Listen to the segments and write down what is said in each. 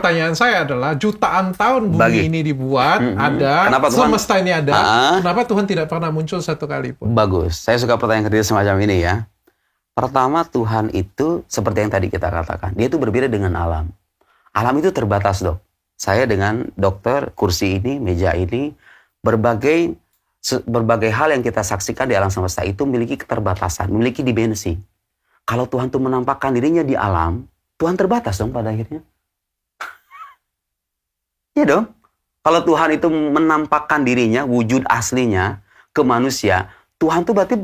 pertanyaan saya adalah jutaan tahun bumi ini dibuat, ada, Kenapa Tuhan? semesta ini ada, kenapa Tuhan tidak pernah muncul satu kali pun? Bagus, saya suka pertanyaan ketiga semacam ini ya. Pertama, Tuhan itu seperti yang tadi kita katakan, dia itu berbeda dengan alam. Alam itu terbatas, Dok. Saya dengan dokter, kursi ini, meja ini, berbagai hal yang kita saksikan di alam semesta itu memiliki keterbatasan, memiliki dimensi. Kalau Tuhan tuh menampakkan dirinya di alam, Tuhan terbatas dong pada akhirnya. Iya dong. Kalau Tuhan itu menampakkan dirinya, wujud aslinya ke manusia, Tuhan tuh berarti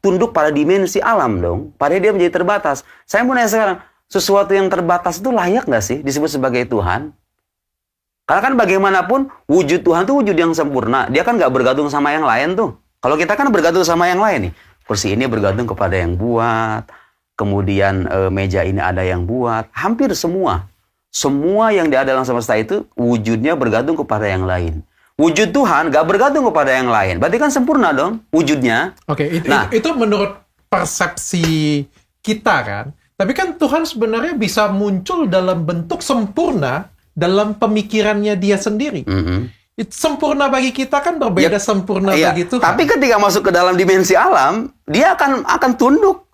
tunduk pada dimensi alam dong. Padahal dia menjadi terbatas. Saya mau nanya sekarang, sesuatu yang terbatas itu layak nggak sih disebut sebagai Tuhan? Karena kan bagaimanapun wujud Tuhan tuh wujud yang sempurna. Dia kan nggak bergantung sama yang lain tuh. Kalau kita kan bergantung sama yang lain nih. Kursi ini bergantung kepada yang buat. Kemudian meja ini ada yang buat. Hampir semua. Semua yang ada dalam semesta itu wujudnya bergantung kepada yang lain. Wujud Tuhan gak bergantung kepada yang lain. Berarti kan sempurna dong wujudnya. Oke, itu menurut persepsi kita kan. Tapi kan Tuhan sebenarnya bisa muncul dalam bentuk sempurna dalam pemikirannya dia sendiri. Itu sempurna bagi kita kan berbeda sempurna bagi Tuhan. Tapi ketika masuk ke dalam dimensi alam, dia akan tunduk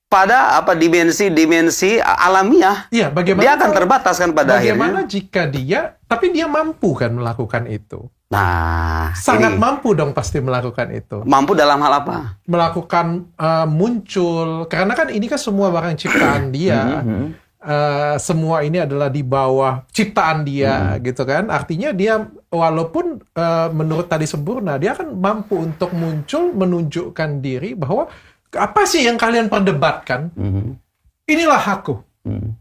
pada dimensi alamiah. Iya, bagaimana dia akan terbatas kan pada akhirnya. Bagaimana jika tapi dia mampu kan melakukan itu? Nah, sangat mampu dong pasti melakukan itu. Mampu dalam hal apa? Melakukan muncul, karena kan ini kan semua barang ciptaan dia. Semua ini adalah di bawah ciptaan dia, gitu kan? Artinya dia walaupun menurut tadi sempurna, dia kan mampu untuk muncul menunjukkan diri bahwa apa sih yang kalian perdebatkan? Inilah aku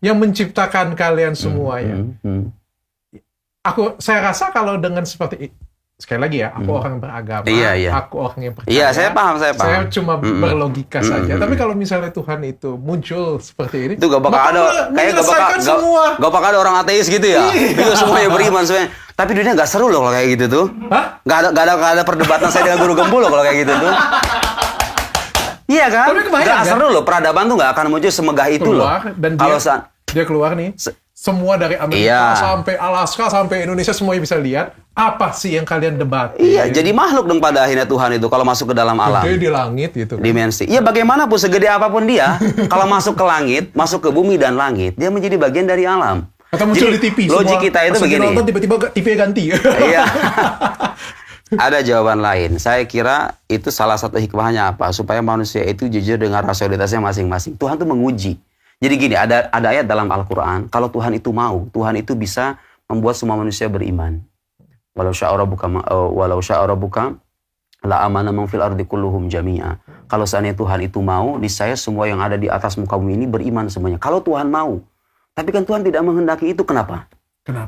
yang menciptakan kalian semuanya. Saya rasa kalau dengan seperti sekali lagi ya, aku orang beragama, aku orang yang percaya. Iya, saya paham. Saya cuma berlogika saja. Tapi kalau misalnya Tuhan itu muncul seperti ini, itu gak bakal ada, kayak gak bakal ada orang ateis gitu ya. Itu semuanya beriman semuanya. Tapi dunia gak seru loh kalau kayak gitu tuh. Hah? Gak ada perdebatan saya dengan guru gembul loh kalau kayak gitu tuh. Iya kan? Gak seru loh, peradaban tuh gak akan muncul semegah itu loh. Dan dia keluar nih, semua dari Amerika sampai Alaska, sampai Indonesia semuanya bisa lihat, apa sih yang kalian debat? Iya, jadi makhluk dong pada akhirnya Tuhan itu kalau masuk ke dalam alam. Gede di langit gitu kan? Dimensi. Iya, bagaimanapun segede apapun dia, kalau masuk ke langit, masuk ke bumi dan langit, dia menjadi bagian dari alam. Atau muncul di TV. Logik kita itu begini. Nonton tiba-tiba TV-nya ganti. Iya. Ada jawaban lain. Saya kira itu salah satu hikmahnya apa? Supaya manusia itu jujur dengan rasionalitasnya masing-masing. Tuhan tuh menguji. Jadi gini, ada ayat dalam Al-Quran. Kalau Tuhan itu mau, Tuhan itu bisa membuat semua manusia beriman. Walau sya'a rabbuka la amana man fil ardi kulluhum jami'a. Kalau seandainya Tuhan itu mau, niscaya semua yang ada di atas muka bumi ini beriman semuanya. Kalau Tuhan mau. Tapi kan Tuhan tidak menghendaki itu. Kenapa?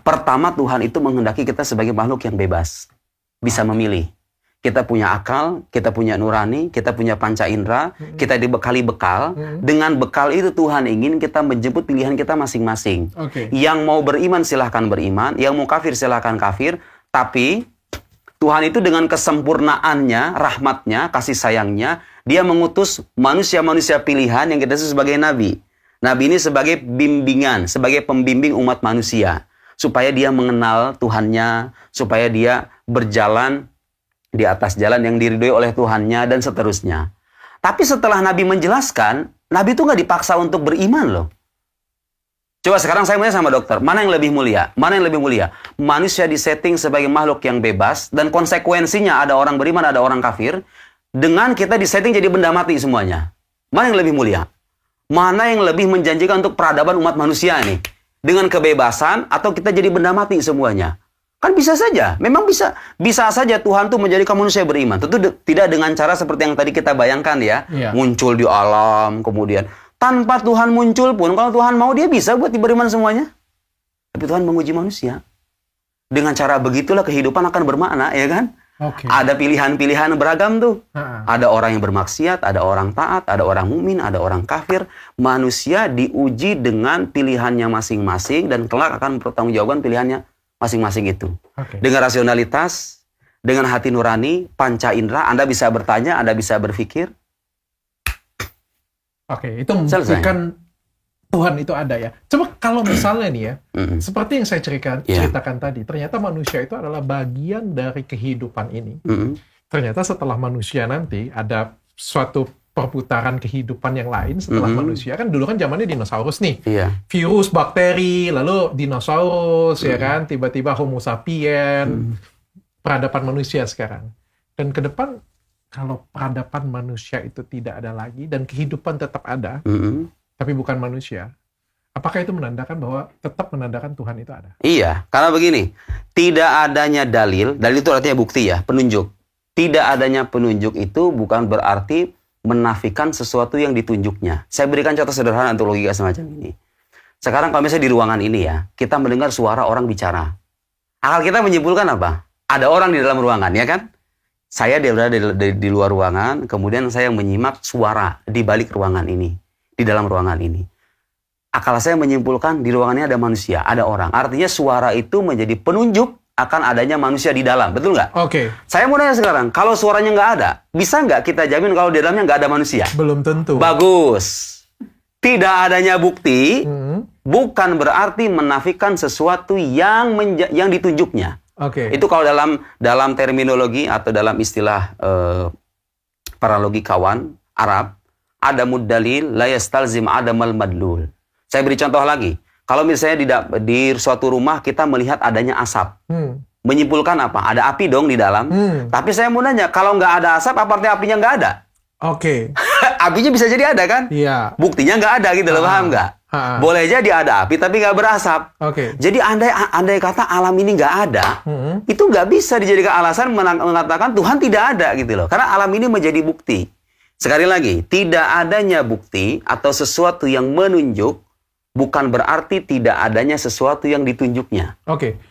Pertama, Tuhan itu menghendaki kita sebagai makhluk yang bebas. Bisa memilih. Kita punya akal, kita punya nurani, kita punya panca indera, kita dibekali bekal. Dengan bekal itu Tuhan ingin kita menjemput pilihan kita masing-masing. Yang mau beriman silahkan beriman, yang mau kafir silahkan kafir. Tapi Tuhan itu dengan kesempurnaannya, rahmatnya, kasih sayangnya, dia mengutus manusia-manusia pilihan yang kita sebut sebagai nabi. Nabi ini sebagai bimbingan, sebagai pembimbing umat manusia. Supaya dia mengenal Tuhannya, supaya dia berjalan di atas jalan yang diridhoi oleh Tuhannya, dan seterusnya. Tapi setelah Nabi menjelaskan, Nabi itu nggak dipaksa untuk beriman loh. Coba sekarang saya mau sama dokter, mana yang lebih mulia? Mana yang lebih mulia? Manusia disetting sebagai makhluk yang bebas, dan konsekuensinya ada orang beriman, ada orang kafir, dengan kita disetting jadi benda mati semuanya. Mana yang lebih mulia? Mana yang lebih menjanjikan untuk peradaban umat manusia nih? Dengan kebebasan atau kita jadi benda mati semuanya? Kan bisa saja, memang bisa saja Tuhan tuh menjadikan manusia beriman. Tentu tidak dengan cara seperti yang tadi kita bayangkan ya, muncul di alam, kemudian tanpa Tuhan muncul pun, kalau Tuhan mau dia bisa buat beriman semuanya. Tapi Tuhan menguji manusia. Dengan cara begitulah kehidupan akan bermakna, ya kan? Ada pilihan-pilihan beragam tuh. Ada orang yang bermaksiat, ada orang taat, ada orang mukmin, ada orang kafir. Manusia diuji dengan pilihannya masing-masing dan kelak akan bertanggungjawabkan pilihannya masing-masing itu. Dengan rasionalitas, dengan hati nurani, panca indera, Anda bisa bertanya, Anda bisa berpikir. Itu membuktikan Tuhan itu ada ya. Coba kalau misalnya nih ya, seperti yang saya Yeah. ceritakan tadi, ternyata manusia itu adalah bagian dari kehidupan ini. Ternyata setelah manusia nanti ada suatu perputaran kehidupan yang lain setelah manusia. Kan dulu kan zamannya dinosaurus nih. Iya. Virus, bakteri, lalu dinosaurus, ya kan? Tiba-tiba Homo sapien, peradaban manusia sekarang. Dan ke depan, kalau peradaban manusia itu tidak ada lagi, dan kehidupan tetap ada, tapi bukan manusia, apakah itu menandakan bahwa tetap menandakan Tuhan itu ada? Iya, karena begini, tidak adanya dalil itu artinya bukti ya, penunjuk. Tidak adanya penunjuk itu bukan berarti menafikan sesuatu yang ditunjuknya. Saya berikan contoh sederhana untuk logika semacam ini. Sekarang kalau misalnya di ruangan ini ya, kita mendengar suara orang bicara. Akal kita menyimpulkan apa? Ada orang di dalam ruangan, ya kan? Saya berada di luar ruangan, kemudian saya menyimak suara di balik ruangan ini, di dalam ruangan ini. Akal saya menyimpulkan di ruangan ini ada manusia, ada orang. Artinya suara itu menjadi penunjuk akan adanya manusia di dalam, betul nggak? Oke. Saya mau nanya sekarang, kalau suaranya nggak ada, bisa nggak kita jamin kalau di dalamnya nggak ada manusia? Belum tentu. Bagus. Tidak adanya bukti bukan berarti menafikan sesuatu yang ditunjuknya. Oke. Itu kalau dalam terminologi atau dalam istilah para logikawan Arab, ada muddalil la yastalzim adamal madlul. Saya beri contoh lagi. Kalau misalnya di suatu rumah kita melihat adanya asap. Menyimpulkan apa? Ada api dong di dalam. Tapi saya mau nanya, kalau nggak ada asap, apa artinya apinya nggak ada? Oke. Apinya bisa jadi ada kan? Iya. Buktinya nggak ada gitu loh, paham nggak? Boleh jadi ada api tapi nggak berasap. Oke. Jadi andai kata alam ini nggak ada, itu nggak bisa dijadikan alasan mengatakan Tuhan tidak ada gitu loh. Karena alam ini menjadi bukti. Sekali lagi, tidak adanya bukti atau sesuatu yang menunjuk bukan berarti tidak adanya sesuatu yang ditunjuknya. Oke.